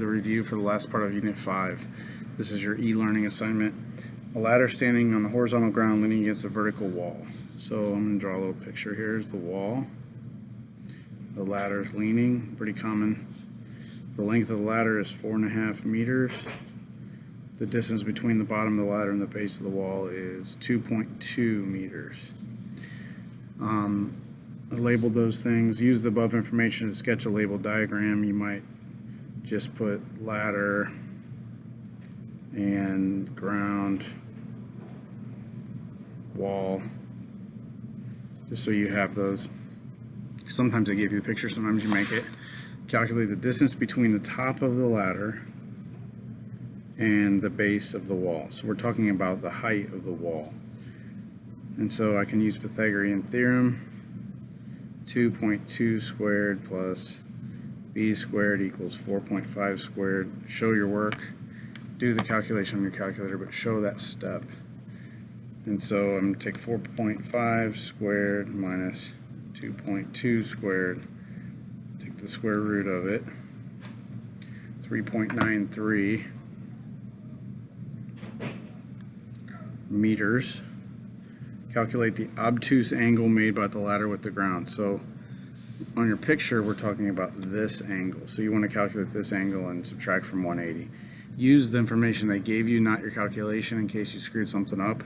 the review for the last part of Unit 5. This is your e-learning assignment. A ladder standing on the horizontal ground leaning against a vertical wall. So I'm going to draw a little picture. Here's the wall. The ladder's leaning, pretty common. The length of the ladder is 4.5 meters. The distance between the bottom of the ladder and the base of the wall is 2.2 meters. I labeled those things. Use the above information to sketch a labeled diagram. You might just put ladder and ground, wall, just so you have those. Sometimes they give you the picture, sometimes you make it. Calculate the distance between the top of the ladder and the base of the wall. So we're talking about the height of the wall. And so I can use Pythagorean theorem. 2.2 squared plus b squared equals 4.5 squared. Show your work. Do the calculation on your calculator, but show that step. And so I'm going to take 4.5 squared minus 2.2 squared. Take the square root of it. 3.93 meters. Calculate the obtuse angle made by the ladder with the ground. So on your picture, we're talking about this angle. So you want to calculate this angle and subtract from 180. Use the information they gave you, not your calculation, in case you screwed something up.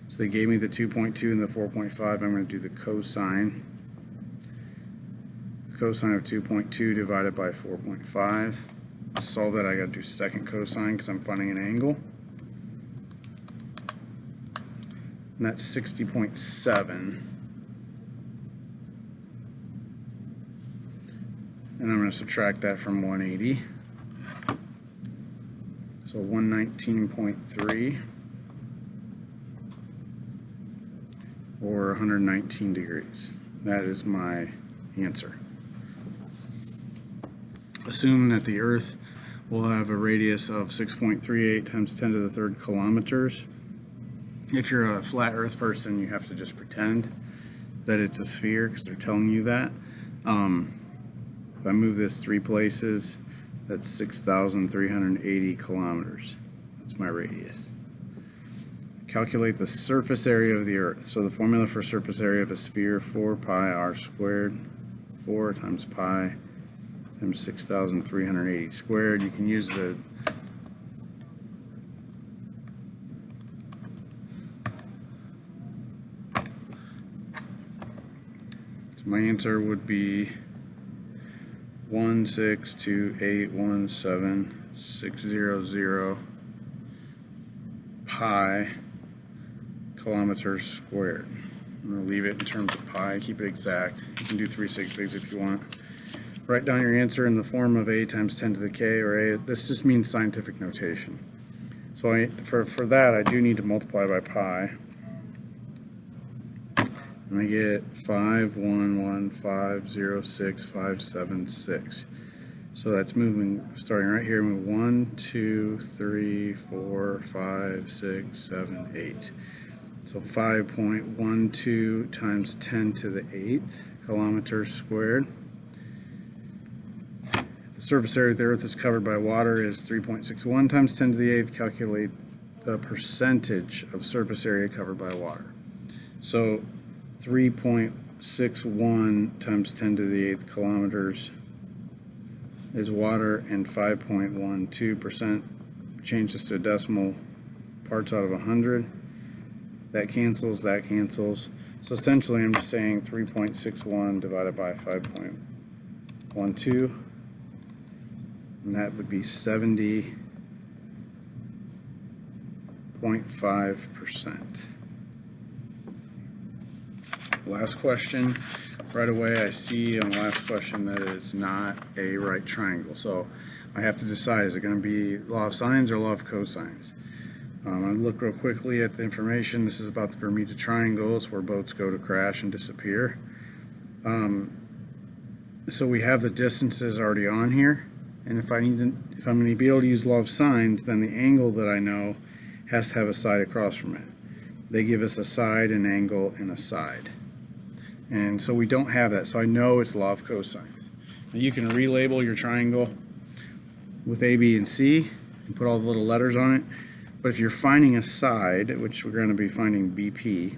So they gave me the 2.2 and the 4.5. I'm going to do the cosine. Cosine of 2.2 divided by 4.5. To solve that, I got to do second cosine because I'm finding an angle. And that's 60.7. And I'm going to subtract that from 180. So 119.3 or 119 degrees. That is my answer. Assume that the Earth will have a radius of 6.38 times 10 to the third kilometers. If you're a flat Earth person, you have to just pretend that it's a sphere because they're telling you that. If I move this 3 places, that's 6,380 kilometers. That's my radius. Calculate the surface area of the Earth. So the formula for surface area of a sphere, 4 pi r squared. 4 times pi times 6,380 squared. You can use the my answer would be 162817600 pi kilometers squared. I'm going to leave it in terms of pi, keep it exact. You can do 3 sig figs if you want. Write down your answer in the form of a times 10 to the k, or a. This just means scientific notation. So for that, I do need to multiply by pi. And I get 511506576. So that's moving, starting right here, move 1, 2, 3, 4, 5, 6, 7, 8. So 5.12 times 10 to the 8th kilometers squared. The surface area of the Earth is covered by water is 3.61 times 10 to the 8th. Calculate the percentage of surface area covered by water. So 3.61 times 10 to the 8th kilometers is water, and 5.12%. Change this to decimal parts out of 100. That cancels, that cancels. So essentially I'm just saying 3.61 divided by 5.12, and that would be 70.5%. Last question. Right away I see on the last question that it's not a right triangle. So I have to decide, is it going to be law of sines or law of cosines? I'm going to look real quickly at the information. This is about the Bermuda Triangle. It's where boats go to crash and disappear. So we have the distances already on here. And if I'm going to be able to use law of sines, then the angle that I know has to have a side across from it. They give us a side, an angle, and a side. And so we don't have that, so I know it's law of cosines. Now you can relabel your triangle with A, B, and C and put all the little letters on it. But if you're finding a side, which we're going to be finding BP,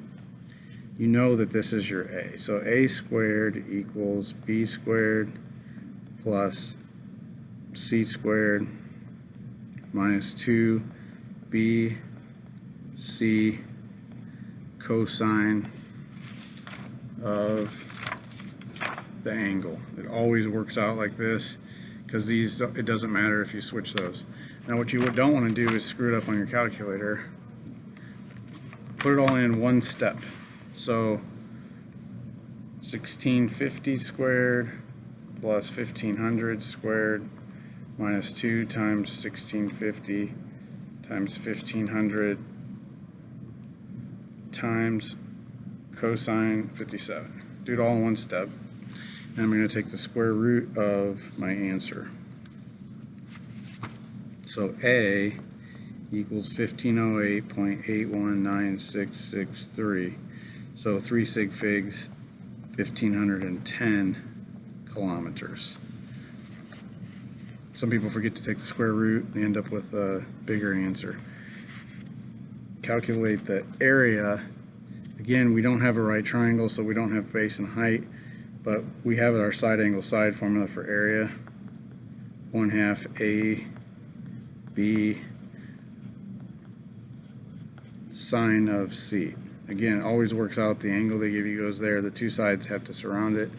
you know that this is your A. So A squared equals B squared plus C squared minus 2B C cosine of the angle. It always works out like this because these, it doesn't matter if you switch those. Now what you don't want to do is screw it up on your calculator. Put it all in one step. So 1650 squared plus 1500 squared minus 2 times 1650 times 1500 times cosine 57. Do it all in one step. And I'm going to take the square root of my answer. So A equals 1508.819663. So 3 sig figs, 1510 kilometers. Some people forget to take the square root. They end up with a bigger answer. Calculate the area. Again, we don't have a right triangle, so we don't have base and height, but we have our side angle side formula for area. 1/2 A B sine of C. Again, it always works out. The angle they give you goes there. The two sides have to surround it.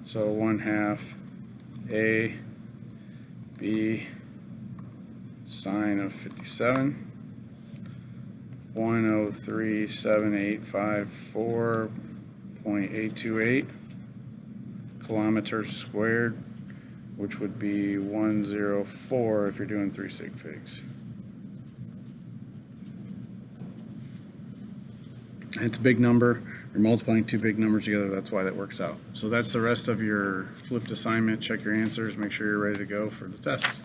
So 1/2 A B sine of 57. 103,785.4.828 kilometers squared, which would be 104 if you're doing 3 sig figs. And it's a big number. You're multiplying two big numbers together. That's why that works out. So that's the rest of your flipped assignment. Check your answers. Make sure you're ready to go for the test.